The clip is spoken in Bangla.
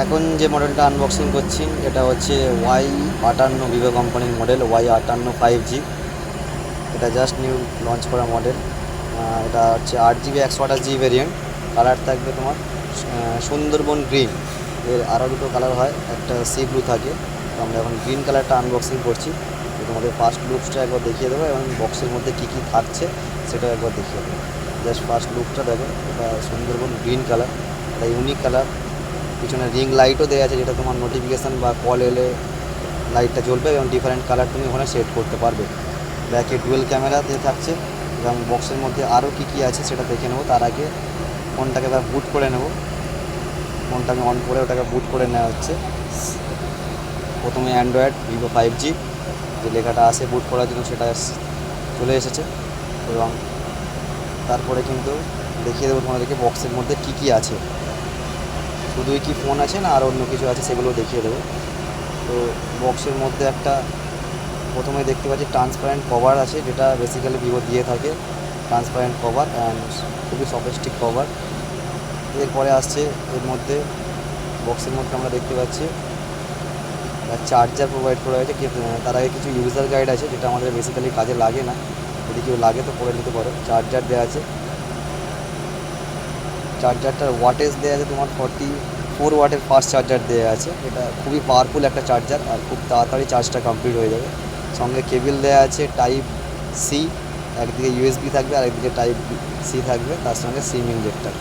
এখন যে মডেলটা আনবক্সিং করছি এটা হচ্ছে Y58 ভিভো কোম্পানির মডেল Y58 5G। এটা জাস্ট নিউ লঞ্চ করা মডেল। এটা হচ্ছে 8GB 128GB ভেরিয়েন্ট। কালার থাকবে তোমার সুন্দরবন গ্রিন। এর আরও দুটো কালার হয়, একটা সি ব্লু থাকে। তো আমরা এখন গ্রিন কালারটা আনবক্সিং করছি। তো তোমাদের ফার্স্ট লুকসটা একবার দেখিয়ে দেবো এবং বক্সের মধ্যে কী কী থাকছে সেটাও একবার দেখিয়ে দেবো। জাস্ট ফার্স্ট লুকটা দেখো, এটা সুন্দরবন গ্রিন কালার, এটা ইউনিক কালার। পিছনে রিং লাইটও দেওয়া আছে, যেটা তোমার নোটিফিকেশান বা কল এলে লাইটটা জ্বলবে এবং ডিফারেন্ট কালার তুমি ওখানে সেট করতে পারবে। ব্যাকে ডুয়েল ক্যামেরা দিয়ে থাকছে এবং বক্সের মধ্যে আরও কী কী আছে সেটা দেখে নেবো। তার আগে ফোনটাকে এবার বুট করে নেব। ফোনটাকে অন করে ওটাকে বুট করে নেওয়া হচ্ছে। প্রথমে অ্যান্ড্রয়েড ভিভো 5G যে লেখাটা আসে বুট করার জন্য সেটা চলে এসেছে এবং তারপরে কিন্তু দেখিয়ে দেবো তোমাদেরকে বক্সের মধ্যে কী কী আছে। শুধুই কি ফোন আছে না আর অন্য কিছু আছে সেগুলো দেখিয়ে দেবো। তো বক্সের মধ্যে একটা প্রথমে দেখতে পাচ্ছি ট্রান্সপারেন্ট কভার আছে, যেটা বেসিক্যালি ভিভো দিয়ে থাকে। ট্রান্সপারেন্ট কভার অ্যান্ড খুবই সফিস্টিক কভার। এরপরে আসছে এর মধ্যে বক্সের মধ্যে আমরা দেখতে পাচ্ছি চার্জার প্রোভাইড করা হয়েছে। তার আগে কিছু ইউজার গাইড আছে, যেটা আমাদের বেসিক্যালি কাজে লাগে না, যদি কেউ লাগে তো পড়ে নিতে পারো। চার্জার দেওয়া আছে, চার্জারটার ওয়াটেজ দেওয়া আছে তোমার 44 ওয়াটের ফাস্ট চার্জার দেওয়া আছে। এটা খুবই পাওয়ারফুল একটা চার্জার আর খুব তাড়াতাড়ি চার্জটা কমপ্লিট হয়ে যাবে। সঙ্গে কেবিল দেওয়া আছে টাইপ সি, একদিকে ইউএসবি থাকবে আর একদিকে টাইপ সি থাকবে, তার সঙ্গে সিম ইনজেক্টর।